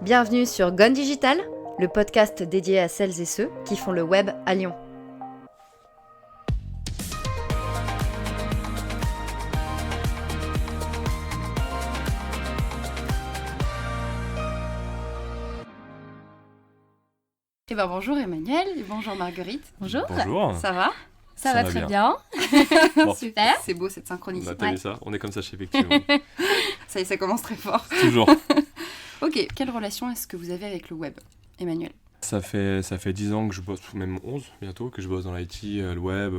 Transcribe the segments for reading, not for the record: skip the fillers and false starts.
Bienvenue sur Gone Digital, le podcast dédié à celles et ceux qui font le web à Lyon. Eh ben bonjour Emmanuel, et bonjour Marguerite. Bonjour. Bonjour. Ça va? Ça va très bien. Bon. Super. C'est beau cette synchronicité. T'as vu ça? On est comme ça chez Vectio. Ça y est, ça commence très fort. Toujours. Ok, quelle relation est-ce que vous avez avec le web, Emmanuel? Ça fait 10 ans que je bosse, même 11 bientôt, que je bosse dans l'IT, le web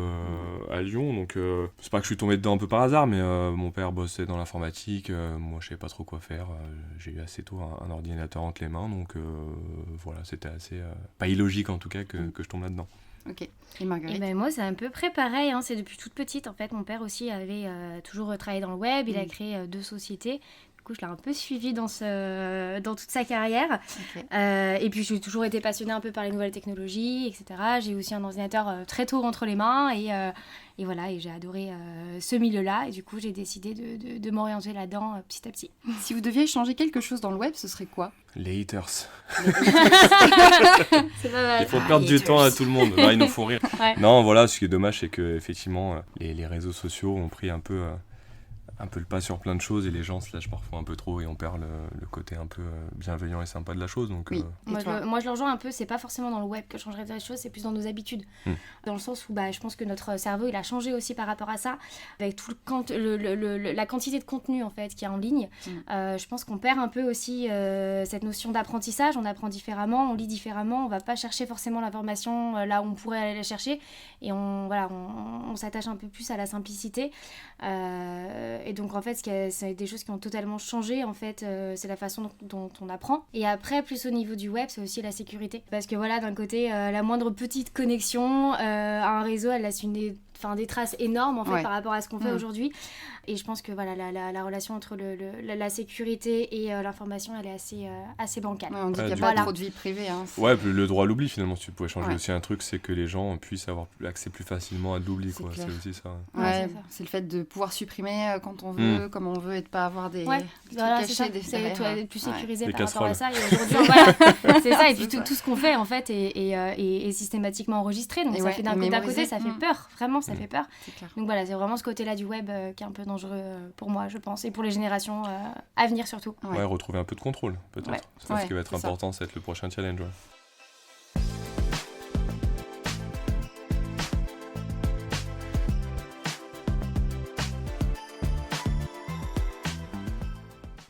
à Lyon. Donc c'est pas que je suis tombé dedans un peu par hasard, mais mon père bossait dans l'informatique. Moi, je savais pas trop quoi faire. J'ai eu assez tôt un ordinateur entre les mains. Donc voilà, c'était assez... pas illogique en tout cas que je tombe là-dedans. Ok. Et Marguerite? Et ben moi, c'est un peu près pareil. C'est depuis toute petite. En fait, mon père aussi avait toujours travaillé dans le web. Il a créé 2 sociétés. Du coup, je l'ai un peu suivi dans toute sa carrière. Ok. Et puis, j'ai toujours été passionnée un peu par les nouvelles technologies, etc. J'ai eu aussi un ordinateur très tôt entre les mains. Et voilà, et j'ai adoré ce milieu-là. Et du coup, j'ai décidé de m'orienter là-dedans petit à petit. Si vous deviez changer quelque chose dans le web, ce serait quoi? Les haters. C'est pas mal. Ils font perdre du temps à tout le monde. Bah, ils nous font rire. Ouais. Non, voilà, ce qui est dommage, c'est que effectivement, les réseaux sociaux ont pris un peu le pas sur plein de choses et les gens se lâchent parfois un peu trop et on perd le côté un peu bienveillant et sympa de la chose. Donc, Oui. Et toi? Moi, je le rejoins un peu. C'est pas forcément dans le web que je changerais des choses, c'est plus dans nos habitudes. Dans le sens où je pense que notre cerveau, il a changé aussi par rapport à ça. Avec tout la quantité de contenu en fait, qu'il y a en ligne, je pense qu'on perd un peu aussi cette notion d'apprentissage. On apprend différemment, on lit différemment, on va pas chercher forcément l'information là où on pourrait aller la chercher. Et on s'attache un peu plus à la simplicité. Et donc en fait, c'est des choses qui ont totalement changé. En fait, c'est la façon dont on apprend. Et après, plus au niveau du web, c'est aussi la sécurité. Parce que voilà, d'un côté, la moindre petite connexion à un réseau, elle laisse des traces énormes en fait, par rapport à ce qu'on fait aujourd'hui. Et je pense que voilà, la relation entre la sécurité et l'information, elle est assez bancale. Ouais, on dit qu'il n'y a pas trop de vie privée. Ouais, le droit à l'oubli finalement, si tu pouvais changer aussi un truc, c'est que les gens puissent avoir accès plus facilement à de l'oubli. C'est Quoi. clair. C'est aussi ça. Ouais, c'est le fait de pouvoir supprimer quand on veut, comme on veut, et de pas avoir des trucs voilà, c'est cachés. ça. C'est plus sécurisé Des par rapport à casseroles. ça. Et aujourd'hui, voilà, c'est ça. Et puis C'est ça. tout ce qu'on fait en fait est systématiquement enregistré. Donc Et ça fait d'un mémorisé. côté, ça fait peur. Vraiment, ça fait peur. C'est clair. Donc voilà, c'est vraiment ce côté-là du web qui est un peu dangereux pour moi, je pense, et pour les générations à venir surtout. Ouais, retrouver un peu de contrôle, peut-être. Ouais. C'est ce qui va être important, ça va être le prochain challenge. Ouais.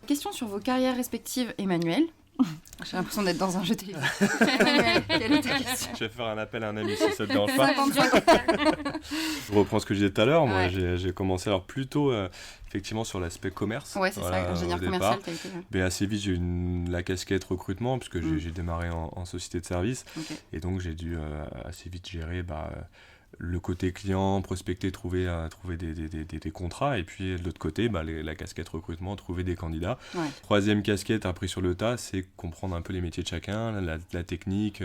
Question sur vos carrières respectives, Emmanuel. J'ai l'impression d'être dans un jeu télé. Emmanuel, quelle est ta question? Je vais faire un appel à un ami si ça te dérange pas. 55. Je reprends ce que je disais tout à l'heure. Moi, Ouais. j'ai commencé alors plutôt effectivement sur l'aspect commerce. Ouais, c'est ça, ingénieur au commercial, départ. t'as été. Mais assez vite, j'ai eu la casquette recrutement, puisque j'ai démarré en société de service. Ok. Et donc, j'ai dû assez vite gérer le côté client, prospecter, trouver des contrats. Et puis, de l'autre côté, la casquette recrutement, trouver des candidats. Ouais. Troisième casquette, appris sur le tas, c'est comprendre un peu les métiers de chacun, la technique,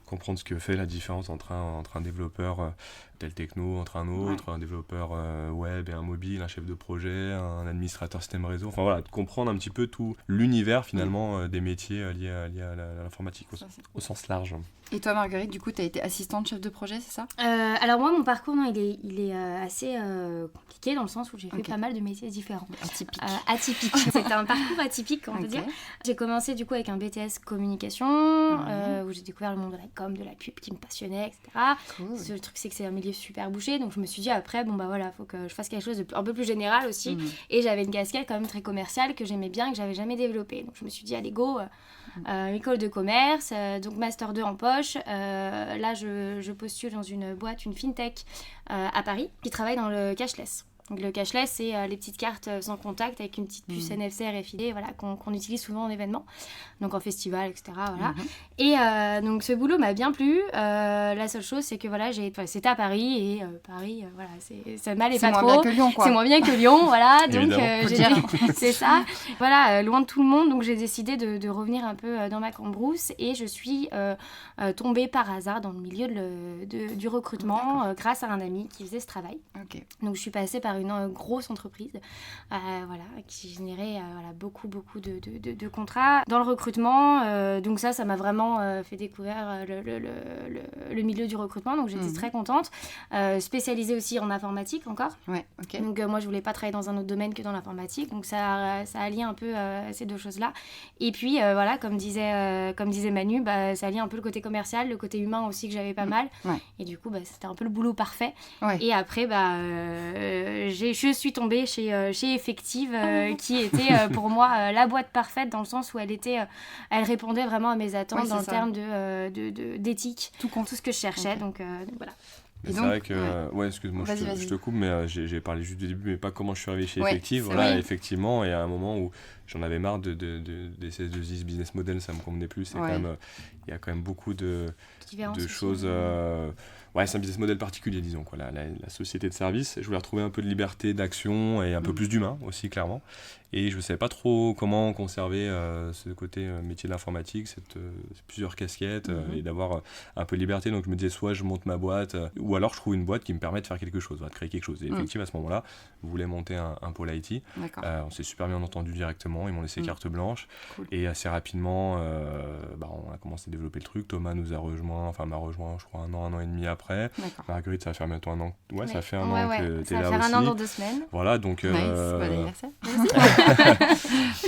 comprendre ce que fait la différence entre un développeur tel techno, entre un autre, un développeur web et un mobile, un chef de projet, un administrateur système réseau. Enfin voilà, de comprendre un petit peu tout l'univers finalement des métiers liés à l'informatique au sens large. Et toi, Marguerite, du coup, t'as été assistante chef de projet, c'est ça? Alors moi, mon parcours, il est assez compliqué dans le sens où j'ai fait pas mal de métiers différents. Atypique. Atypique. C'était un parcours atypique, on peut dire. J'ai commencé du coup avec un BTS communication, où j'ai découvert le monde de la com, de la pub qui me passionnait, etc. Cool. Le truc, c'est que c'est un milieu super bouché, donc je me suis dit après, faut que je fasse quelque chose un peu plus général aussi. Et j'avais une casquette quand même très commerciale que j'aimais bien et que j'avais jamais développée. Donc je me suis dit, allez go, école de commerce, donc master 2 en poche. Là, je postule dans une boîte, une fintech à Paris, qui travaille dans le cashless. Donc le cashless, c'est les petites cartes sans contact avec une petite puce NFC RFID, voilà, qu'on utilise souvent en événement, donc en festival, etc. Voilà. Et donc ce boulot m'a bien plu. La seule chose, c'est que voilà, c'était à Paris et Paris, voilà, ça m'allait pas trop. C'est moins bien que Lyon, quoi. C'est moins bien que Lyon, voilà. Donc Évidemment. c'est ça. Voilà, loin de tout le monde. Donc j'ai décidé de revenir un peu dans ma cambrousse et je suis tombée par hasard dans le milieu du recrutement grâce à un ami qui faisait ce travail. Ok. Donc je suis passée par une grosse entreprise, voilà, qui générait beaucoup de contrats. Dans le recrutement, donc ça m'a vraiment fait découvrir le milieu du recrutement, donc j'étais très contente. Spécialisée aussi en informatique encore. Ouais, ok. Donc moi je voulais pas travailler dans un autre domaine que dans l'informatique, donc ça allie un peu ces deux choses-là. Et puis voilà, comme disait Manu, ça allie un peu le côté commercial, le côté humain aussi que j'avais pas mal. Ouais. Et du coup c'était un peu le boulot parfait. Ouais. Et après je suis tombée chez Effective, qui était pour moi la boîte parfaite, dans le sens où elle répondait vraiment à mes attentes dans le terme d'éthique, tout ce que je cherchais. Donc voilà. C'est vrai que, excuse-moi, je te coupe, mais j'ai parlé juste du début, mais pas comment je suis arrivé chez Effective. Voilà, effectivement, et à un moment où j'en avais marre des SS2I, ce business model, ça me convenait plus. C'est quand même, il y a quand même beaucoup de choses. C'est un business model particulier, disons, quoi, la société de service. Je voulais retrouver un peu de liberté d'action et un peu plus d'humain aussi, clairement. Et je ne savais pas trop comment conserver ce côté métier de l'informatique, plusieurs casquettes, et d'avoir un peu de liberté. Donc je me disais, soit je monte ma boîte, ou alors je trouve une boîte qui me permet de faire quelque chose, de créer quelque chose. Et effectivement, à ce moment-là, je voulais monter un pôle IT. On s'est super bien entendu directement, ils m'ont laissé carte blanche. Cool. Et assez rapidement, on a commencé à développer le truc. Thomas m'a rejoint, je crois, un an et demi après. D'accord. Marguerite, ça va faire bientôt un an. Ouais, ça fait un an que tu es là aussi. Ça va faire un an dans 2 semaines. Voilà, donc... Nice, bon anniversaire.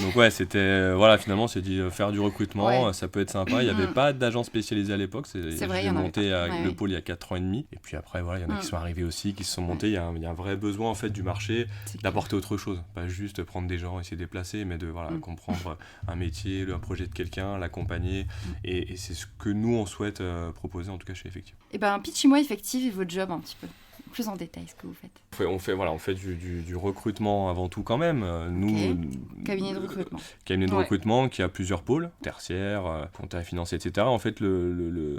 Donc c'était finalement c'est dit faire du recrutement, ça peut être sympa. Il n'y avait pas d'agence spécialisée à l'époque, c'est vrai, j'ai monté le pôle il y a 4 ans et demi, et puis après il y en a qui sont arrivés aussi, qui se sont montés. Il y a un vrai besoin en fait du marché d'apporter autre chose, pas juste prendre des gens, essayer de les placer, mais de comprendre un métier, un projet de quelqu'un, l'accompagner, et c'est ce que nous on souhaite proposer en tout cas chez Effective. Et pitchez-moi Effective et votre job un petit peu plus en détail, ce que vous faites. On fait du recrutement avant tout quand même. Nous, cabinet de recrutement. Cabinet de recrutement qui a plusieurs pôles, tertiaire, comptable financier, etc. En fait,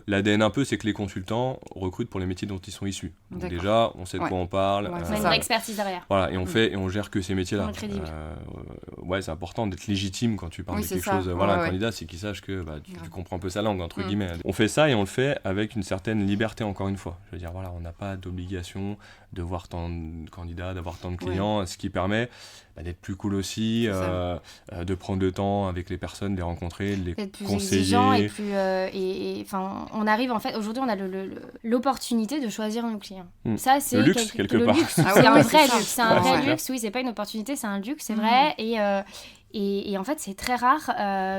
l'ADN un peu, c'est que les consultants recrutent pour les métiers dont ils sont issus. Donc déjà, on sait de quoi on parle. On a une vraie expertise derrière. Voilà, et on gère que ces métiers-là. C'est important d'être légitime quand tu parles de quelque chose. Un candidat, c'est qu'il sache que tu comprends un peu sa langue, entre guillemets. On fait ça et on le fait avec une certaine liberté, encore une fois. Je veux dire, on n'a pas d'obligation de voir tant de candidats, d'avoir tant de clients, ce qui permet d'être plus cool aussi, de prendre le temps avec les personnes, de les rencontrer, de les d'être plus conseiller. Exigeant et plus on arrive en fait, aujourd'hui on a l'opportunité de choisir nos clients. Ça c'est le luxe quelque part. Luxe, c'est un vrai luxe, c'est un vrai luxe. Oui, c'est pas une opportunité, c'est un luxe, c'est vrai. Et en fait, c'est très rare.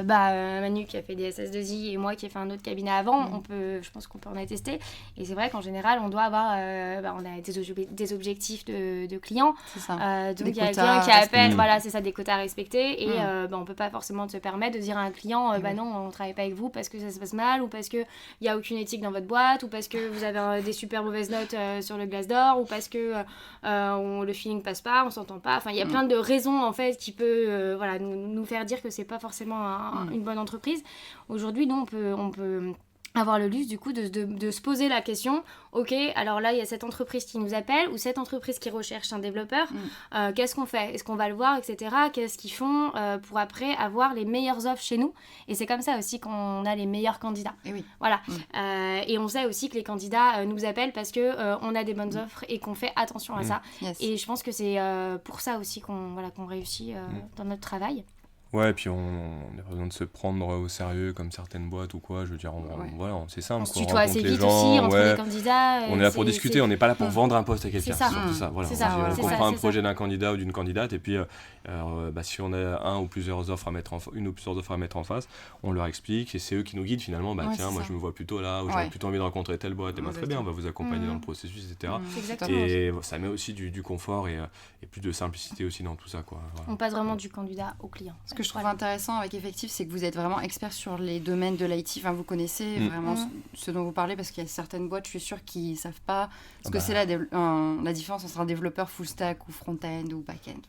Manu qui a fait des SS2I et moi qui ai fait un autre cabinet avant, je pense qu'on peut en attester. Et c'est vrai qu'en général, on doit avoir on a des objectifs de clients. C'est ça. Donc il y a quelqu'un qui appelle, c'est ça, des quotas à respecter. Et on peut pas forcément se permettre de dire à un client, non, on travaille pas avec vous parce que ça se passe mal, ou parce qu'il n'y a aucune éthique dans votre boîte, ou parce que vous avez des super mauvaises notes sur le Glassdoor, ou parce que le feeling passe pas, on s'entend pas. Enfin, il y a plein de raisons en fait qui peut nous faire dire que c'est pas forcément une bonne entreprise. Aujourd'hui, nous, on peut avoir le luxe du coup de se poser la question, ok, alors là il y a cette entreprise qui nous appelle, ou cette entreprise qui recherche un développeur, qu'est-ce qu'on fait, est-ce qu'on va le voir, etc. Qu'est-ce qu'ils font pour après avoir les meilleures offres chez nous, et c'est comme ça aussi qu'on a les meilleurs candidats. Et voilà. Et on sait aussi que les candidats nous appellent parce que on a des bonnes offres et qu'on fait attention à ça. Et je pense que c'est pour ça aussi qu'on réussit dans notre travail. Ouais, et puis on n'a pas besoin de se prendre au sérieux comme certaines boîtes ou quoi. Je veux dire, c'est simple. On se tutoie assez vite aussi entre les candidats. On est là pour discuter, on n'est pas là pour vendre un poste à quelqu'un. C'est ça. C'est surtout ça. Voilà. On comprend un projet d'un candidat ou d'une candidate, et puis si on a une ou plusieurs offres à mettre en face, on leur explique, et c'est eux qui nous guident finalement. Tiens, moi je me vois plutôt là, ou j'aurais plutôt envie de rencontrer telle boîte. Très bien, on va vous accompagner dans le processus, etc. Et ça met aussi du confort et plus de simplicité aussi dans tout ça, quoi. Voilà. On passe vraiment du candidat au client. Ce que je trouve intéressant avec Effective, c'est que vous êtes vraiment expert sur les domaines de l'IT. Enfin, vous connaissez vraiment ce dont vous parlez, parce qu'il y a certaines boîtes, je suis sûre, qui ne savent pas ce que c'est la différence entre un développeur full stack ou front-end ou back-end.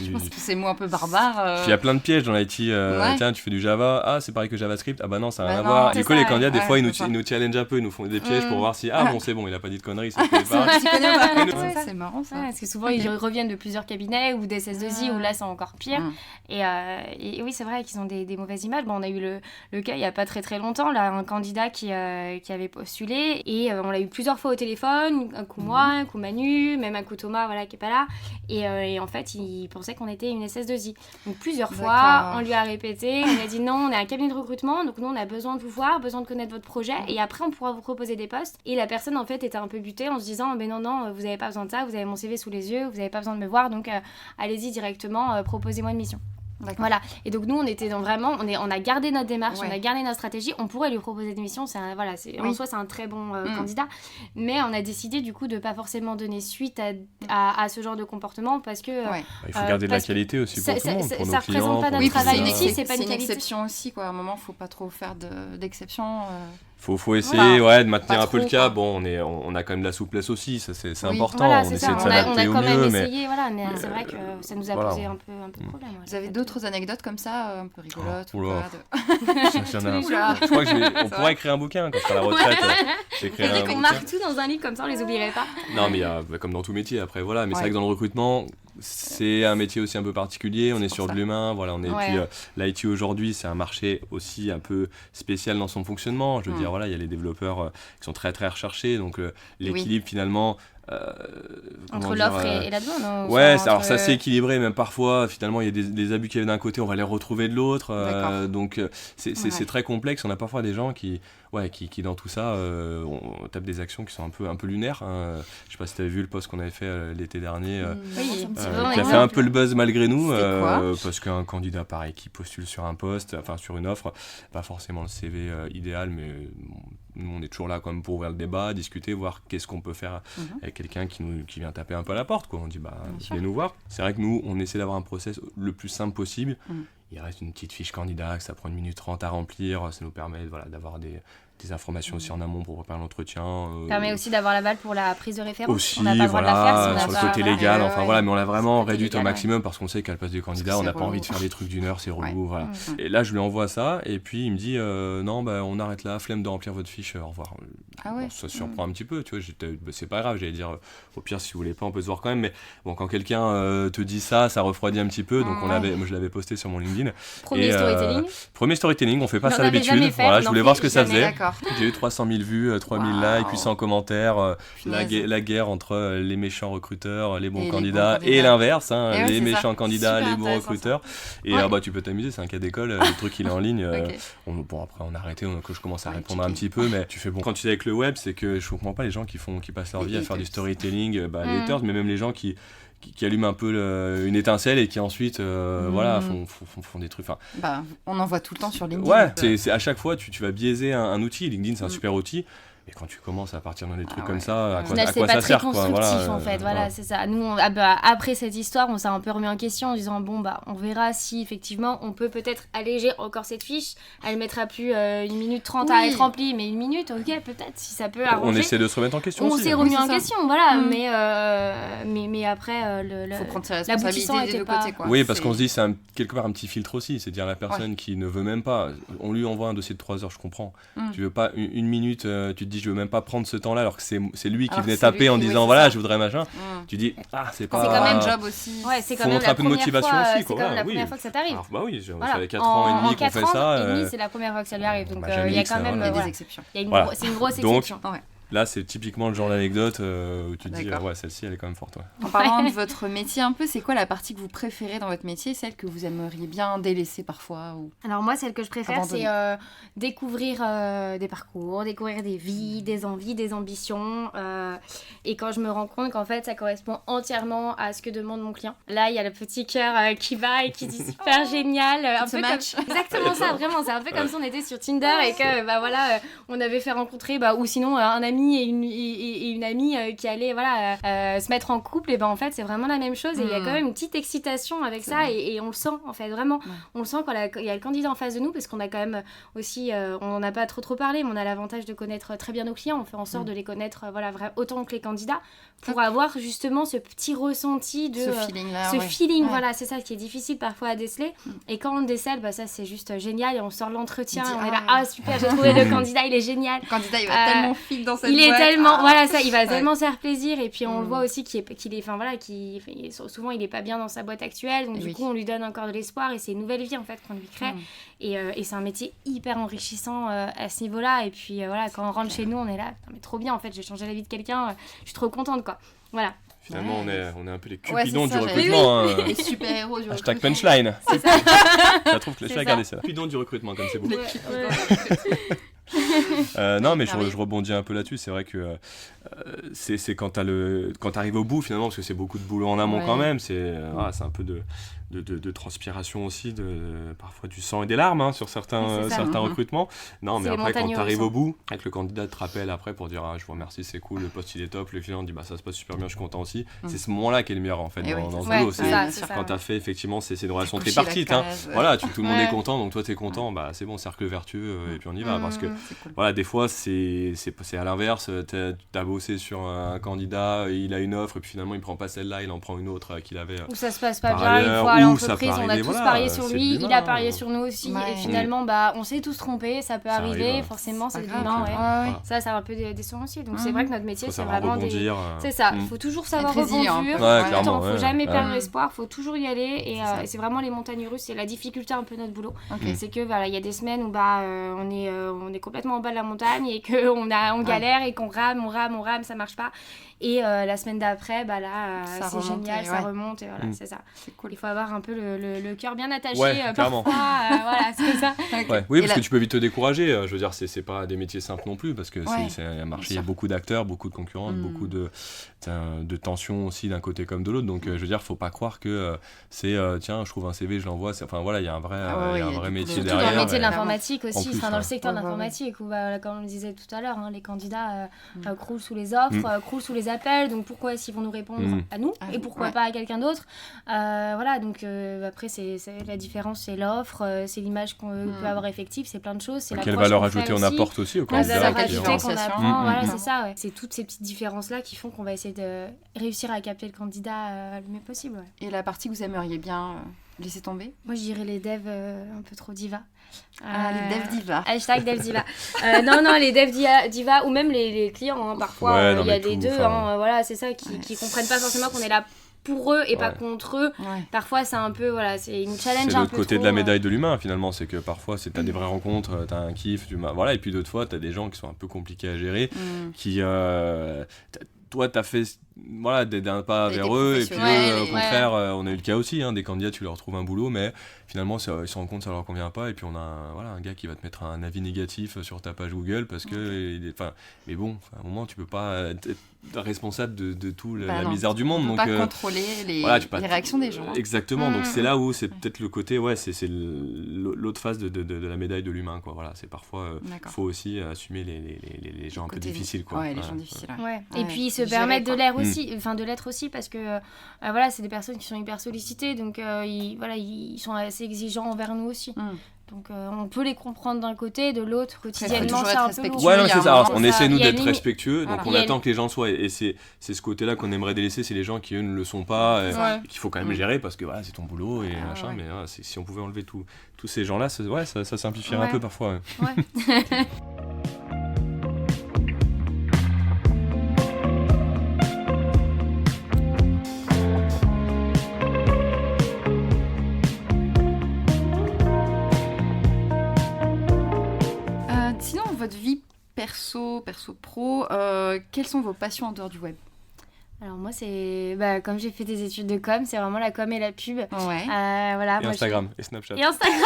Je pense que c'est moi un peu barbare. Il y a plein de pièges dans l'IT. Tiens, tu fais du Java, c'est pareil que JavaScript. Ah bah non, ça n'a rien à voir. Du coup, les candidats, des fois, ils nous challengent un peu, ils nous font des pièges pour voir si, c'est bon, il n'a pas dit de conneries. C'est marrant ça. Parce que souvent, ils reviennent de plusieurs cabinets ou des SS2I où là, c'est encore pire. Et Et oui, c'est vrai qu'ils ont des mauvaises images. Bon, on a eu le cas il n'y a pas très très longtemps, là, un candidat qui avait postulé et on l'a eu plusieurs fois au téléphone, un coup moi, un coup Manu, même un coup Thomas, voilà, qui n'est pas là. Et en fait, il pensait qu'on était une SS2I. Donc plusieurs fois, on lui a répété, on lui a dit non, on est un cabinet de recrutement, donc nous on a besoin de vous voir, besoin de connaître votre projet et après on pourra vous proposer des postes. Et la personne en fait était un peu butée en se disant mais non, vous n'avez pas besoin de ça, vous avez mon CV sous les yeux, vous n'avez pas besoin de me voir, donc allez-y directement, proposez-moi une mission. D'accord. Voilà, et donc nous on était on a gardé notre démarche, on a gardé notre stratégie, on pourrait lui proposer des missions, en soi c'est un très bon candidat, mais on a décidé du coup de pas forcément donner suite à ce genre de comportement parce que il faut garder de la qualité aussi pour tout le monde, pour nos clients. Ça représente pas notre travail aussi, c'est pas une exception aussi quoi, à un moment faut pas trop faire d'exception. Faut essayer de maintenir un peu le cap. Bon, on a quand même de la souplesse aussi, ça c'est important. Voilà, on essaie de s'adapter au mieux. On a quand même essayé, mais c'est vrai que ça nous a posé un peu de problème. Vous avez d'autres anecdotes comme ça, un peu rigolotes Je crois qu'on pourrait écrire un bouquin quand on sera à la retraite. C'est vrai qu'on marque tout dans un livre comme ça, on les oublierait pas. Non, mais comme dans tout métier après, voilà. Mais c'est vrai que dans le recrutement, c'est un métier aussi un peu particulier, on est sur de l'humain, voilà, puis l'IT aujourd'hui, c'est un marché aussi un peu spécial dans son fonctionnement. Je veux dire, voilà, il y a les développeurs qui sont très très recherchés, donc l'équilibre finalement. Entre l'offre et la demande. Alors ça c'est équilibré, même parfois finalement il y a des abus qui viennent d'un côté, on va les retrouver de l'autre, donc c'est très complexe. On a parfois des gens qui dans tout ça on tape des actions qui sont un peu lunaires, je sais pas si tu avais vu le post qu'on avait fait l'été dernier, qui a fait un peu le buzz malgré nous, parce qu'un candidat pareil qui postule sur un poste, enfin sur une offre, pas forcément le CV idéal, mais nous on est toujours là quand même pour ouvrir le débat, discuter, voir qu'est-ce qu'on peut faire avec quelqu'un qui vient taper un peu à la porte, quoi. On dit venez nous voir. C'est vrai que nous on essaie d'avoir un process le plus simple possible. Il reste une petite fiche candidat, ça prend 1 minute 30 à remplir, ça nous permet d'avoir des informations aussi en amont pour préparer l'entretien. Ça permet aussi d'avoir l'aval pour la prise de référence. Aussi, on n'a pas le droit de la faire si on sur le côté légal, mais on l'a vraiment réduit au maximum parce qu'on sait qu'à la place du candidat, on n'a pas envie de faire des trucs d'1 heure, c'est relou. Voilà. Et là, je lui envoie ça, et puis il me dit non, on arrête là, flemme de remplir votre fiche, au revoir. Ça surprend un petit peu, tu vois, c'est pas grave, j'allais dire, au pire, si vous voulez pas, on peut se voir quand même, mais bon, quand quelqu'un te dit ça refroidit un petit peu, donc moi je l'avais posté sur mon LinkedIn. Premier storytelling, on fait pas ça d'habitude, voilà, je voulais voir ce que ça faisait. J'ai eu 300 000 vues, 3000 likes, 800 commentaires, la guerre entre les méchants recruteurs, les bons candidats, et l'inverse, les méchants candidats, les bons recruteurs. Et tu peux t'amuser, c'est un cas d'école, le truc il est en ligne. Après on a arrêté, je commence à répondre un petit peu, mais tu fais quand tu es avec le web, c'est que je comprends pas les gens qui passent leur vie à faire du storytelling, les haters, mais même les gens qui allument un peu une étincelle et qui ensuite font des trucs. On en voit tout le temps sur LinkedIn. C'est à chaque fois tu vas biaiser un outil. LinkedIn c'est un super outil. Et quand tu commences à partir dans des trucs comme ça, à quoi ça sert, c'est pas très constructif en fait, c'est ça. Nous, après cette histoire, on s'est un peu remis en question en disant on verra si effectivement on peut peut-être alléger encore cette fiche. Elle mettra plus 1 minute 30 à être remplie, mais 1 minute, ok, peut-être si ça peut arranger. On essaie de se remettre en question. On s'est remis en question, mais après faut prendre sa responsabilité des deux côtés, quoi. Oui, parce qu'on se dit c'est quelque part un petit filtre aussi, c'est-à-dire la personne qui ne veut même pas. On lui envoie un dossier de 3 heures, je comprends. Tu veux pas 1 minute, tu te dis je veux même pas prendre ce temps-là alors que c'est lui qui venait taper en disant je voudrais machin. Tu dis c'est pas. C'est quand même job aussi. C'est quand même la un peu de motivation aussi, quoi. C'est quand même la première fois que ça t'arrive. Ça fait 4 ans et demi qu'on fait ça. C'est la première fois que ça lui arrive, donc il y a quand même des exceptions. C'est une grosse exception. Là, c'est typiquement le genre d'anecdote où tu te dis, celle-ci, elle est quand même forte. En parlant de votre métier un peu, c'est quoi la partie que vous préférez dans votre métier, celle que vous aimeriez bien délaisser parfois Alors moi, celle que je préfère, c'est découvrir des parcours, découvrir des vies, des envies, des ambitions. Et quand je me rends compte qu'en fait, ça correspond entièrement à ce que demande mon client. Là, il y a le petit cœur qui va et qui dit super génial. Un peu match. Exactement ça, vraiment. C'est un peu comme si on était sur Tinder et que on avait fait rencontrer, ou sinon un ami et une amie qui allaient se mettre en couple, et en fait c'est vraiment la même chose, et il y a quand même une petite excitation avec ça, et on le sent en fait vraiment. On le sent quand il y a le candidat en face de nous, parce qu'on a quand même aussi, on n'en a pas trop parlé, mais on a l'avantage de connaître très bien nos clients. On fait en sorte de les connaître autant que les candidats, pour avoir justement ce petit ressenti de ce feeling. Voilà, c'est ça qui est difficile parfois à déceler, et quand on le décèle, ça c'est juste génial, et on sort l'entretien, on est là, super, j'ai trouvé le candidat, il est génial. Le candidat il va tellement fit dans cette il est boîte. tellement, voilà ça, il va tellement se faire plaisir et puis on le voit aussi souvent il est pas bien dans sa boîte actuelle, donc du coup on lui donne encore de l'espoir et c'est une nouvelle vie en fait qu'on lui crée et c'est un métier hyper enrichissant à ce niveau-là et puis voilà, quand on rentre chez nous on est là, mais trop bien en fait, j'ai changé la vie de quelqu'un, je suis trop contente quoi, voilà. Finalement, on est un peu les cupidons du recrutement. Les super-héros du Hashtag recrutement. punchline. C'est ça. Je trouve que je vais regarder ça. Cupidons du recrutement, comme c'est beau. Les cupidons. Non, mais je rebondis un peu là-dessus. C'est vrai que c'est quand t'arrives au bout, finalement, parce que c'est beaucoup de boulot en amont quand même. C'est un peu de transpiration aussi, parfois du sang et des larmes sur certains recrutements. Non, mais après, quand t'arrives au bout, avec le candidat te rappelle après pour dire je vous remercie, c'est cool, le poste il est top, le client dit ça se passe super bien, je suis content aussi. C'est ce moment-là qui est le meilleur en fait dans ce boulot. C'est quand t'as fait, effectivement, c'est une relation tripartite. Voilà, tout le monde est content, donc toi t'es content, c'est bon, cercle vertueux, et puis on y va. Parce que voilà, des fois c'est à l'inverse, t'as bossé sur un candidat, il a une offre, et puis finalement il prend pas celle-là, il en prend une autre qu'il avait. Ou ça se passe pas bien, une fois à l'entreprise, on a tous parié sur lui, il a parié sur nous aussi, et finalement on s'est tous trompés, ça peut arriver, forcément c'est humain, ça a un peu décevant aussi, donc c'est vrai que notre métier c'est vraiment c'est ça, il faut toujours savoir rebondir, il faut jamais perdre l'espoir, il faut toujours y aller, et c'est vraiment les montagnes russes, c'est la difficulté un peu de notre boulot, c'est que il y a des semaines où on est complètement en bas de la montagne et qu'on galère et qu'on rame, ça marche pas. Et la semaine d'après, c'est génial, ça remonte et voilà, c'est ça. C'est cool. Il faut avoir un peu le cœur bien attaché parfois, voilà, c'est ça. Oui, parce que tu peux vite te décourager. Je veux dire, c'est pas des métiers simples non plus, parce que c'est un marché, il y a beaucoup d'acteurs, beaucoup de concurrents, beaucoup de tensions aussi d'un côté comme de l'autre. Donc, je veux dire, faut pas croire que c'est tiens, je trouve un CV, je l'envoie. Enfin voilà, il y a un vrai métier derrière. Surtout dans le métier de l'informatique aussi, dans le secteur de l'informatique, où comme on le disait tout à l'heure, les candidats croulent sous les offres, croulent sous les appels, donc pourquoi est-ce qu'ils vont nous répondre à nous et pourquoi pas à quelqu'un d'autre, voilà, donc après c'est la différence, c'est l'offre, c'est l'image qu'on peut avoir effective, c'est plein de choses, c'est quelle valeur ajoutée on apporte aussi au candidat, la valeur ajoutée qu'on apprend, voilà, c'est ça, c'est toutes ces petites différences là qui font qu'on va essayer de réussir à capter le candidat le mieux possible. Et la partie que vous aimeriez bien laisser tomber? Moi je dirais les devs un peu trop divas. Les devs divas. Hashtag devs divas. Non, les devs divas, ou même les clients, parfois, il y a les deux, voilà, c'est ça, qui comprennent pas forcément qu'on est là pour eux et pas contre eux. Parfois, c'est un peu, voilà, c'est une challenge un peu trop. C'est l'autre côté de la médaille de l'humain, finalement, c'est que parfois, t'as des vraies rencontres, t'as un kiff, voilà, et puis d'autres fois, t'as des gens qui sont un peu compliqués à gérer, qui... toi, t'as fait d'un pas vers eux, et puis eux, au contraire, on a eu le cas aussi, des candidats, tu leur retrouves un boulot, mais finalement, ils se rendent compte que ça leur convient pas, et puis on a un gars qui va te mettre un avis négatif sur ta page Google, parce que, mais bon, à un moment, tu peux pas être responsable de tout la misère du monde. Tu peux pas contrôler les réactions des gens. Exactement, donc c'est là où c'est peut-être le côté, c'est l'autre face de la médaille de l'humain, quoi. Voilà, c'est parfois, faut aussi assumer les gens un peu difficiles, quoi. Ouais, les gens difficiles. Et puis, ils se permettent de l'être aussi, parce que, voilà, c'est des personnes qui sont hyper sollicitées, donc, ils sont assez exigeants envers nous aussi. Donc on peut les comprendre d'un côté, de l'autre, quotidiennement c'est un peu lourd. Ouais, non, c'est ça. Alors, on essaie nous d'être respectueux, donc on attend que les gens le soient, et c'est ce côté-là qu'on aimerait délaisser, c'est les gens qui eux ne le sont pas, et qu'il faut quand même gérer, parce que voilà, c'est ton boulot et machin, mais si on pouvait enlever tous ces gens-là, ça simplifierait un peu parfois. Votre vie perso-pro, quelles sont vos passions en dehors du web? Alors moi c'est comme j'ai fait des études de com, c'est vraiment la com et la pub. Voilà, et Instagram et Snapchat. Et Instagram.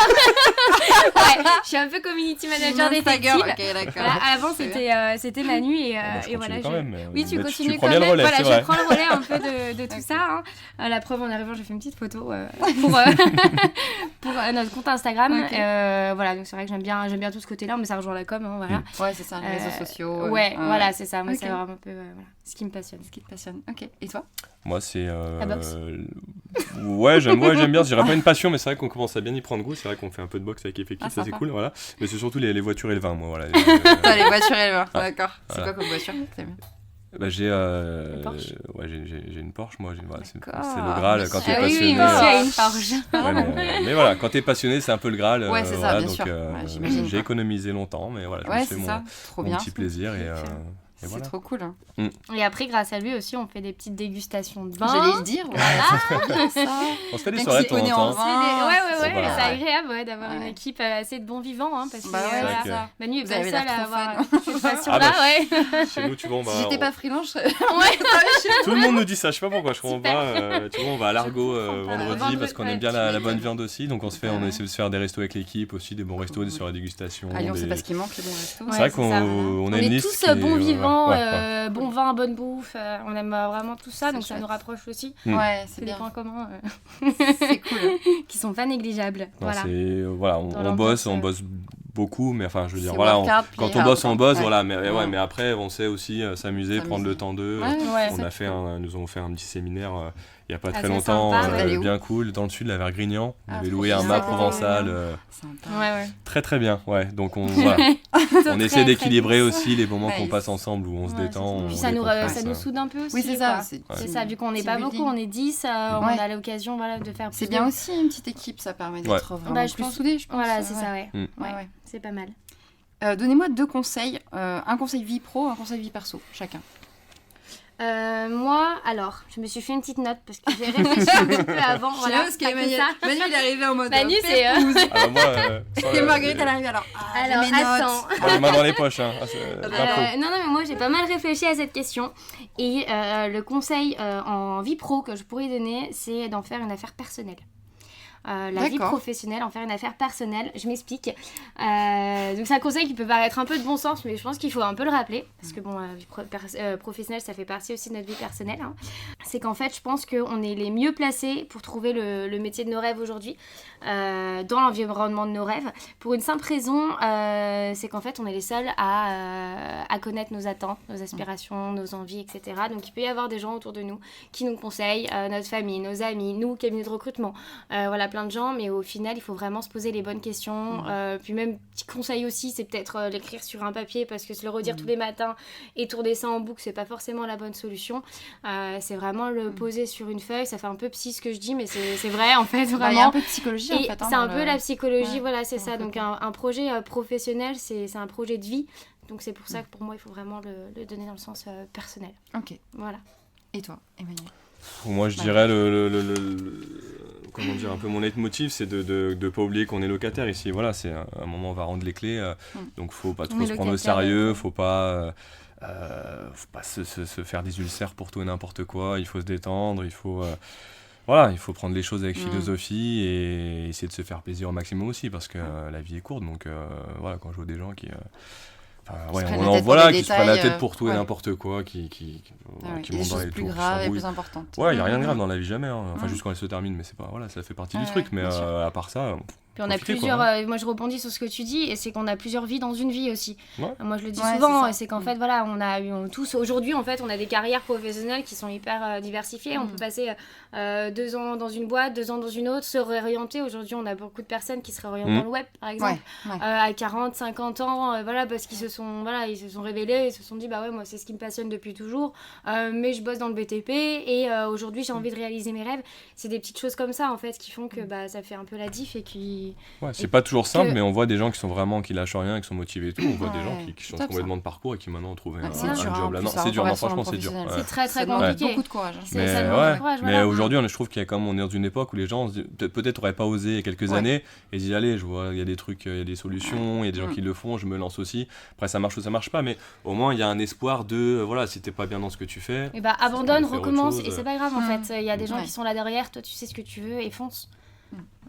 Je suis un peu community manager détective. Okay, d'accord. Avant c'était Manu et voilà. Oui, tu continues quand même. Voilà, je prends le relais un peu de tout ça. La preuve, en arrivant, j'ai fait une petite photo pour notre compte Instagram. Voilà, donc c'est vrai que j'aime bien tout ce côté-là, mais ça rejoint la com, voilà. Ouais, c'est ça, les réseaux sociaux. Voilà, c'est ça. Moi, c'est vraiment un peu ce qui me passionne. Ok, et toi? Moi, c'est... La boxe. J'aime bien. Je dirais pas une passion, mais c'est vrai qu'on commence à bien y prendre goût. C'est vrai qu'on fait un peu de boxe avec Effectif, ça c'est cool, voilà. Mais c'est surtout les voitures et le vin, moi, voilà. Les voitures et le vin, d'accord. C'est quoi comme voiture? J'ai une Porsche, moi. C'est le Graal quand t'es passionné. Oui, monsieur a une Porsche. Mais voilà, quand t'es passionné, c'est un peu le Graal. C'est ça, bien donc, sûr. J'imagine. J'ai économisé longtemps, mais voilà, je me fais mon petit plaisir et... Et c'est trop cool. Hein. Et après, grâce à lui aussi, on fait des petites dégustations de vin. J'allais le dire, on se fait des soirées de temps en temps. Ouais, Voilà. c'est agréable d'avoir une équipe assez de bons vivants. Hein, parce que Manu est pas seul à avoir cette passion-là. Chez nous, tu vois, si j'étais pas freelance, tout le monde nous dit ça, je sais pas pourquoi, je comprends pas. Tu vois, on va à l'Argo vendredi parce qu'on aime bien la bonne viande aussi, donc on essaie de se faire des restos avec l'équipe aussi, des bons restos, des soirées dégustation. À Lyon, c'est parce qu'il manque les bons restos. C'est vrai qu'on a une liste. On est tous bons vivants, bon vin, bonne bouffe, on aime vraiment tout ça, donc ça nous rapproche aussi. Ouais, c'est des points communs c'est cool. qui sont pas négligeables. On bosse beaucoup, mais enfin, je veux dire, quand on bosse, voilà, mais après, on sait aussi s'amuser, prendre le temps d'eux. Nous avons fait un petit séminaire il n'y a pas très longtemps, bien cool, dans le sud, la Vergrignan. On avait loué un mât provençal. Très très bien, ouais. Donc on essaie d'équilibrer aussi les moments qu'on passe ensemble où on se détend. Puis ça nous soude un peu aussi. Oui, c'est ça. C'est ça, vu qu'on n'est pas beaucoup, on est 10, on a l'occasion de faire plus. C'est bien aussi une petite équipe, ça permet d'être vraiment plus soudés, je pense. Voilà, c'est ça, ouais. C'est pas mal. Donnez-moi 2 conseils, un conseil vie pro, un conseil vie perso, chacun. Moi, alors, je me suis fait une petite note parce que j'ai réfléchi un petit peu avant. Voilà, parce que Manu, il est arrivé en mode. Manu, c'est. Et Marguerite, elle arrive alors. Alors, attends. Les mains dans les poches. Hein. Non, mais moi, j'ai pas mal réfléchi à cette question. Et le conseil en vie pro que je pourrais donner, c'est d'en faire une affaire personnelle. La vie professionnelle, en faire une affaire personnelle. Je m'explique. Donc c'est un conseil qui peut paraître un peu de bon sens, mais je pense qu'il faut un peu le rappeler, parce que la vie professionnelle, ça fait partie aussi de notre vie personnelle. Hein. C'est qu'en fait, je pense qu'on est les mieux placés pour trouver le métier de nos rêves aujourd'hui, dans l'environnement de nos rêves. Pour une simple raison, c'est qu'en fait, on est les seuls à connaître nos attentes, nos aspirations, nos envies, etc. Donc il peut y avoir des gens autour de nous qui nous conseillent, notre famille, nos amis, nous, cabinet de recrutement, plein de gens, mais au final il faut vraiment se poser les bonnes questions. Puis même petit conseil aussi, c'est peut-être l'écrire sur un papier, parce que se le redire tous les matins et tourner ça en boucle, c'est pas forcément la bonne solution. C'est vraiment le poser sur une feuille. Ça fait un peu psy ce que je dis, mais c'est vrai en fait, vraiment. Il y a un peu de psychologie et en fait. C'est un peu la psychologie, voilà, c'est ça. Donc un projet professionnel, c'est un projet de vie. Donc c'est pour ça que pour moi il faut vraiment le donner dans le sens personnel. Ok. Voilà. Et toi, Emmanuel? Moi, je dirais comment dire, un peu mon leitmotiv, c'est de pas oublier qu'on est locataire ici. Voilà, c'est un moment où on va rendre les clés, donc faut pas trop se prendre au sérieux, faut pas se faire des ulcères pour tout et n'importe quoi. Il faut se détendre, il faut prendre les choses avec philosophie et essayer de se faire plaisir au maximum aussi, parce que la vie est courte. Donc quand je vois des gens qui se prennent la tête pour tout et n'importe quoi, qui montent dans les tours, plus graves et plus importantes. Ouais, il n'y a rien de grave dans la vie, jamais. Hein. Enfin, juste quand elle se termine, mais c'est pas, ça fait partie du truc. Mais à part ça. Puis on a plusieurs. Moi, je rebondis sur ce que tu dis, et c'est qu'on a plusieurs vies dans une vie aussi. Moi, je le dis souvent, c'est qu'en fait, voilà, on a tous aujourd'hui, en fait, on a des carrières professionnelles qui sont hyper diversifiées. On peut passer 2 ans dans une boîte, 2 ans dans une autre, se réorienter. Aujourd'hui, on a beaucoup de personnes qui se réorientent dans le web, par exemple, à 40, 50 ans, parce qu'ils se sont révélés, ils se sont dit, moi, c'est ce qui me passionne depuis toujours, mais je bosse dans le BTP et aujourd'hui, j'ai envie de réaliser mes rêves. C'est des petites choses comme ça, en fait, qui font que ça fait un peu la diff et qui. C'est pas toujours simple, mais on voit des gens qui lâchent rien, qui sont motivés et tout. On voit des gens qui changent complètement de parcours et qui maintenant ont trouvé un job là. Non, c'est dur, franchement, c'est dur. C'est très très compliqué. Beaucoup de courage. Mais aujourd'hui, je trouve qu'il y a on est dans une époque où les gens peut-être n'auraient pas osé il y a quelques années et disent allez, je vois, il y a des trucs, il y a des solutions, il y a des gens qui le font, je me lance aussi. Après, ça marche ou ça marche pas, mais au moins il y a un espoir de si t'es pas bien dans ce que tu fais. Et abandonne, recommence, et c'est pas grave en fait. Il y a des gens qui sont là derrière, toi tu sais ce que tu veux et fonce.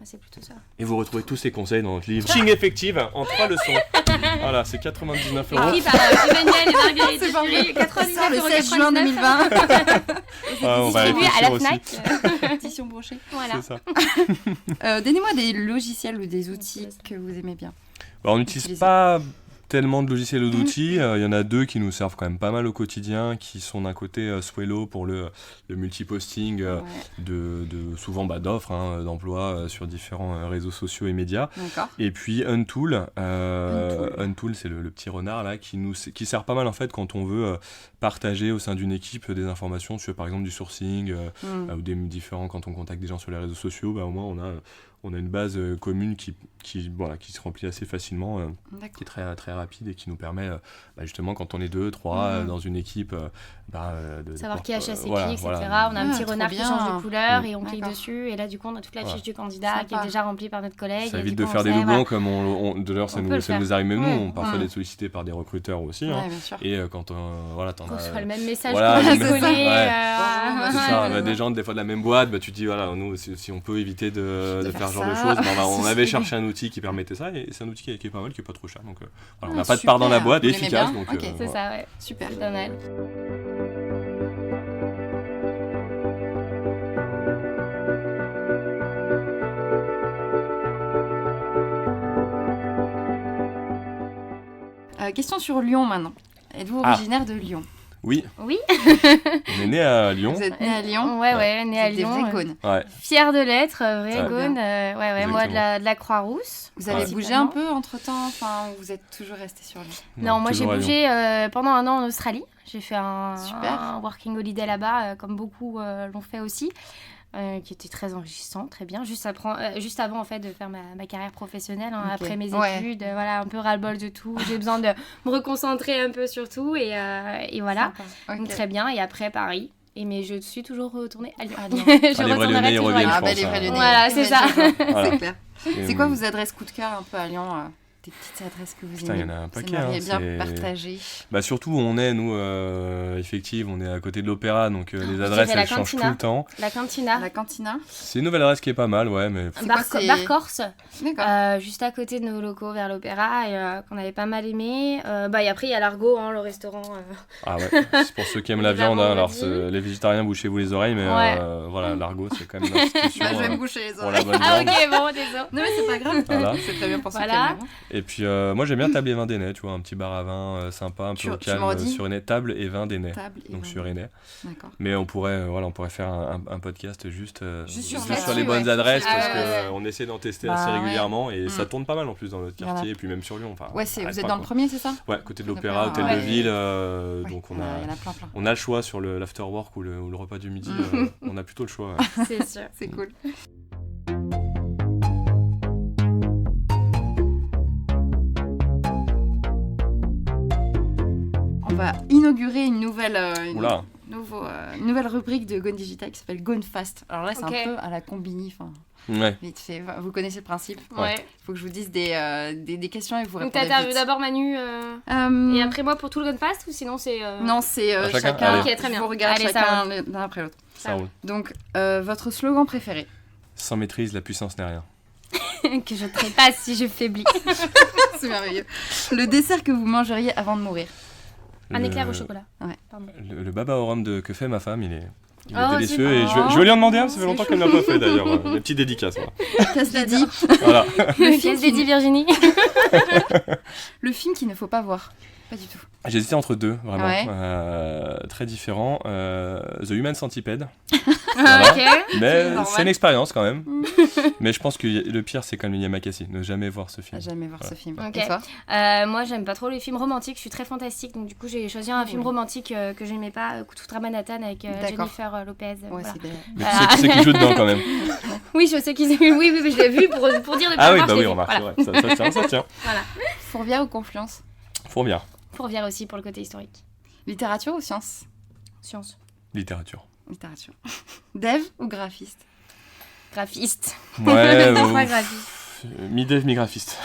C'est plutôt ça. Et vous retrouvez tous ces conseils dans notre livre Coaching Effective en 3 leçons. Voilà, c'est 99 €. Écrit par Emmanuel et Marguerite. C'est pas vrai. 99 le 16 juin 2020. On va distribué à la FNAC. Édition brochée. Voilà. C'est ça. Donnez-moi des logiciels ou des outils que vous aimez bien. On n'utilise pas tellement de logiciels ou d'outils. Il y en a 2 qui nous servent quand même pas mal au quotidien, qui sont d'un côté Swello pour le multiposting souvent d'offres, d'emploi sur différents réseaux sociaux et médias. D'accord. Et puis Untool. Untool, c'est le petit renard là qui sert pas mal en fait quand on veut partager au sein d'une équipe des informations sur par exemple du sourcing ou des différents, quand on contacte des gens sur les réseaux sociaux, au moins on a une base commune qui se remplit assez facilement, qui est très, très rapide et qui nous permet, justement, quand on est 2, 3 dans une équipe, de savoir qui achète ses clics, etc. Voilà. On a un petit renard qui change de couleur et on clique D'accord. dessus. Et là, du coup, on a toute la fiche du candidat qui est déjà remplie par notre collègue. Ça et évite du de coup, faire on des sait, doublons comme d'ailleurs ça nous arrive même nous, parfois d'être sollicités par des recruteurs aussi. Ouais, bien sûr. Et quand t'en qu'on as... reçoit le même message Voilà, qu'on a c'est collé. ça. C'est ça, des gens des fois de la même boîte, tu te dis voilà, nous si on peut éviter de faire ce genre de choses, on avait cherché un outil qui permettait ça et c'est un outil qui est pas mal, qui est pas trop cher, donc on n'a pas de part dans la boîte, Vous et l'aimez efficace, bien. donc Ok. C'est ça, ouais. Super. C'est pas mal. Question sur Lyon maintenant. Êtes-vous originaire de Lyon? Oui. Oui. On est né à Lyon. Vous êtes né à Lyon? Ouais, né à Des Lyon. vrais Gaunes. Ouais. Fière de l'être, vrai Ouais. Gaunes. Moi Exactement. de la Croix-Rousse. Vous avez Ouais. bougé un peu entre-temps, enfin, ou vous êtes toujours resté sur Lyon? Non, moi j'ai toujours à Lyon. bougé pendant un an en Australie. J'ai fait un Super. working holiday là-bas, comme beaucoup l'ont fait aussi, qui était très enrichissant, très bien. Juste avant en fait de faire ma carrière professionnelle, Ok. après mes Ouais. études, voilà, un peu ras-le-bol de tout. J'ai besoin de me reconcentrer un peu sur tout et voilà. Ok. Donc très bien. Et après Paris. Mais je suis toujours retournée à Lyon. À Lyon. Je Les vrais retournerai Lyonnais, ils toujours à reviennent, Lyon. je pense, les vrais hein. Lyonnais. Voilà, c'est ça. Voilà. C'est clair. Et, C'est quoi vos adresses coup de cœur un peu à Lyon, des petites adresses que vous Putain, aimez? il y en a un paquet, Vous m'auriez hein, bien c'est- partagé. surtout où on est, nous, effective, on est à côté de l'opéra, donc les dirais adresses, la elles changent tout cantina. le temps. La cantina. La cantina? C'est une nouvelle adresse qui est pas mal, ouais, mais... C'est quoi, c'est- Bar Corse. D'accord. Juste à côté de nos locaux vers l'opéra et qu'on avait pas mal aimé. Et après, il y a l'Argot, le restaurant. Ah ouais, c'est pour ceux qui aiment la Les viande, hein. Alors vendredis. les végétariens, bouchez-vous les oreilles, mais Ouais. voilà, l'argot, c'est quand même l'institution Bah, je vais me boucher les pour oreilles. la bonne Ah, viande. ok, bon, désolé. Non, mais c'est pas grave. Voilà. C'est très bien pour ceux Voilà. qui aiment la viande. Et puis moi j'aime bien Table et Vin d'Ainay, tu vois, un petit bar à vin sympa, un peu au Tu calme m'en redis sur Ainay. Table et Vin d'Ainay, Table et donc vin. sur Ainay. D'accord. Mais on pourrait faire un podcast juste Juste sur sur là-dessus, les bonnes ouais. adresses, Ah parce ouais, qu'on essaie d'en tester Bah, assez ouais. régulièrement et ça Mm. tourne pas mal en plus dans notre Il y en a. quartier et puis même sur Lyon. Enfin, Ouais, ça arrête vous êtes pas, dans le quoi. premier, c'est ça? Ouais, côté de L'Opéra, l'opéra, hôtel ouais. de ville, Ouais. donc Il y en a plein. on a le choix sur l'afterwork ou le repas du midi, on a plutôt le choix. Ouais. C'est sûr. C'est cool. On va inaugurer une nouvelle, Oula. une nouvelle rubrique de Gone Digital qui s'appelle Gone Fast. Alors là, c'est Ok. un peu à la Combini, enfin, Ouais. vite fait. Vous connaissez le principe? Ouais. Il faut que je vous dise des questions et vous Donc, répondez t'interviews vite. d'abord Manu et après moi pour tout le Gunfast ou sinon c'est. Non, c'est À chacun. chacun. Allez. Ok, très bien. Je vous regarde Allez, ça chacun l'un après l'autre. Ça roule. Donc, votre slogan préféré? Sans maîtrise, la puissance n'est rien. que je trépasse si je faiblis. C'est merveilleux. Le dessert que vous mangeriez avant de mourir? Un éclair au chocolat. Ouais. Pardon. Le baba au rhum que fait ma femme, il est Oh, délicieux c'est et bon. je vais lui en demander un, ça fait C'est longtemps qu'elle ne l'a pas fait d'ailleurs. Des petites dédicaces. Voilà. Casse les dits. Voilà. Le film Qu'est-ce que dit Virginie? Le film qu'il ne faut pas voir. Pas du tout. J'hésitais entre deux, vraiment. Ouais. Très différents. The Human Centipede. Ok. Mais normal. c'est une expérience quand même. Mais je pense que le pire, c'est quand même Yamakasi. Ne jamais voir ce À film. jamais voir Voilà. ce film. Ok. Et toi? Moi, j'aime pas trop les films romantiques. Je suis très fantastique, donc du coup, j'ai choisi un film romantique que j'aimais pas, Coup de foudre à Manhattan avec D'accord. Jennifer Lopez. Ouais, voilà. c'est des... Mais tu sais qui joue dedans quand même. Oui, je sais qu'ils. Oui, je l'ai vu pour dire depuis Ah oui, longtemps, bah je l'ai oui, vu. remarque, Voilà. c'est vrai. Ça tient, ça tient. Fourvière ou Confluence? Fourvière. Fourvière aussi pour le côté historique. Littérature ou science? Science. Littérature. Littérature. Dev ou graphiste? Graphiste. Ouais, Pas graphiste. mi-dev, mi-graphiste.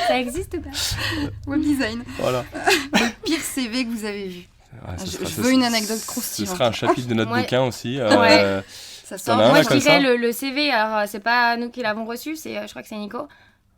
Ça existe ou pas? Web design. Voilà. Le pire CV que vous avez vu? Ouais, ce Je sera- veux ce- une anecdote Ce croustillante. sera un chapitre de notre Ouais. bouquin aussi. Ouais. Ça T'en sort. as un, Moi, là, je comme dirais ça le CV. Alors, c'est pas nous qui l'avons reçu, je crois que c'est Nico.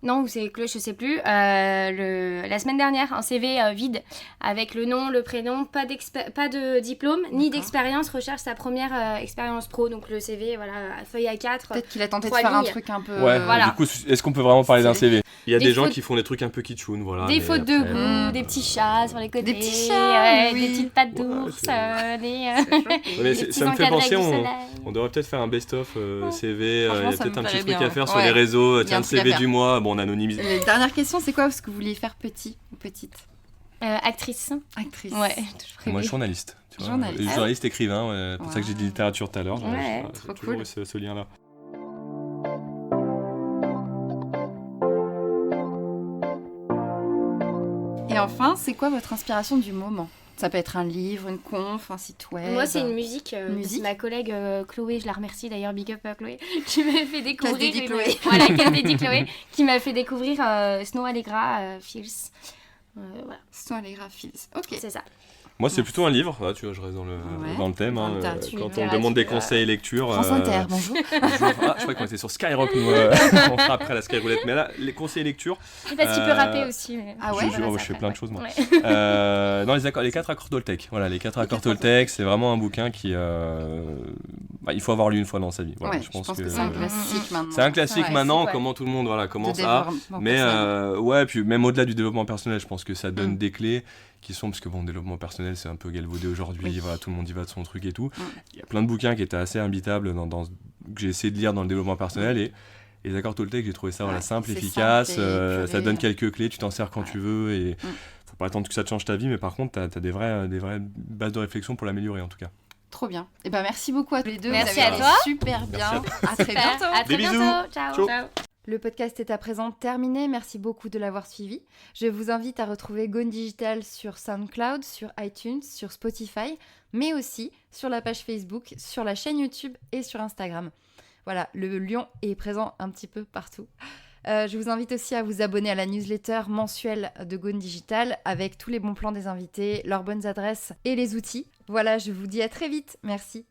Non, ou c'est Claude, je sais plus. La semaine dernière, un CV vide avec le nom, le prénom, pas de diplôme ni D'accord. d'expérience. Recherche sa première expérience pro. Donc le CV, voilà, feuille A4. Peut-être qu'il a tenté de 3 faire un lignes. truc un peu... Ouais, Voilà. du coup, est-ce qu'on peut vraiment parler d'un CV? Il y a Des des gens fautes- qui font des trucs un peu kitschoun, voilà. Des mais fautes de après, goût, des petits chats sur les côtés, Des petits chats, ouais, oui. des petites pattes Ouais, d'ours, c'est- des Ouais, mais des c'est- petits ça me fait encadrés penser, avec du on soleil. devrait peut-être faire un best-of CV, il y Franchement, a ça peut-être me un petit plairait truc bien. à faire sur Ouais. les réseaux, Il y a tiens, un le truc à CV faire. du mois, bon, on anonymise. Les dernières questions, c'est quoi ce que vous vouliez faire petit ou petite? Actrice. Actrice. Ouais, toujours Moi, rêvé. journaliste. Tu vois, Journaliste. journaliste, écrivain, c'est pour ça que j'ai dit Ouais. littérature tout à l'heure. Ouais, j'ai trop toujours cool. eu ce lien-là. Et enfin, c'est quoi votre inspiration du moment ? Ça peut être un livre, une conf, un site web. Moi, c'est une musique. C'est ma collègue Chloé, je la remercie d'ailleurs, big up Chloé, qui m'a fait découvrir. Voilà, Classe dédiée Chloé, qui m'a fait découvrir Snow Allegra, Feels. Voilà. Snow Allegra, Feels. Ok. C'est ça. Moi, c'est plutôt un livre. Là, tu vois, je reste dans le thème. Hein, quand on me demande des conseils lecture. France Inter, bonjour. Je crois qu'on était sur Skyrock, nous. On fera après la Skyroulette. Mais là, les conseils lecture. C'est parce qu'il peut rapper aussi. Mais... Ah ouais, je fais plein de choses, moi. Non, les 4 accords Toltec. Voilà, les 4 accords Toltec, c'est vraiment un bouquin qui. Il faut avoir lu une fois dans sa vie. Voilà, je pense que c'est un classique maintenant. C'est un classique maintenant, comment tout le monde commence à. Mais puis même au-delà du développement personnel, je pense que ça donne des clés qui sont, parce que bon, le développement personnel c'est un peu galvaudé aujourd'hui, voilà, tout le monde y va de son truc et tout. Il y a plein de bouquins qui étaient assez imbitables que j'ai essayé de lire dans le développement personnel et les accords Toltec, j'ai trouvé ça simple, efficace, ça donne quelques clés, tu t'en sers quand tu veux et faut pas attendre que ça te change ta vie, mais par contre t'as des vraies bases de réflexion pour l'améliorer en tout cas. Trop bien. Et merci beaucoup à tous les deux. Merci à toi. Super bien. À très bientôt. À très bientôt. Ciao. Le podcast est à présent terminé, merci beaucoup de l'avoir suivi. Je vous invite à retrouver Gone Digital sur SoundCloud, sur iTunes, sur Spotify, mais aussi sur la page Facebook, sur la chaîne YouTube et sur Instagram. Voilà, le lion est présent un petit peu partout. Je vous invite aussi à vous abonner à la newsletter mensuelle de Gone Digital avec tous les bons plans des invités, leurs bonnes adresses et les outils. Voilà, je vous dis à très vite, merci.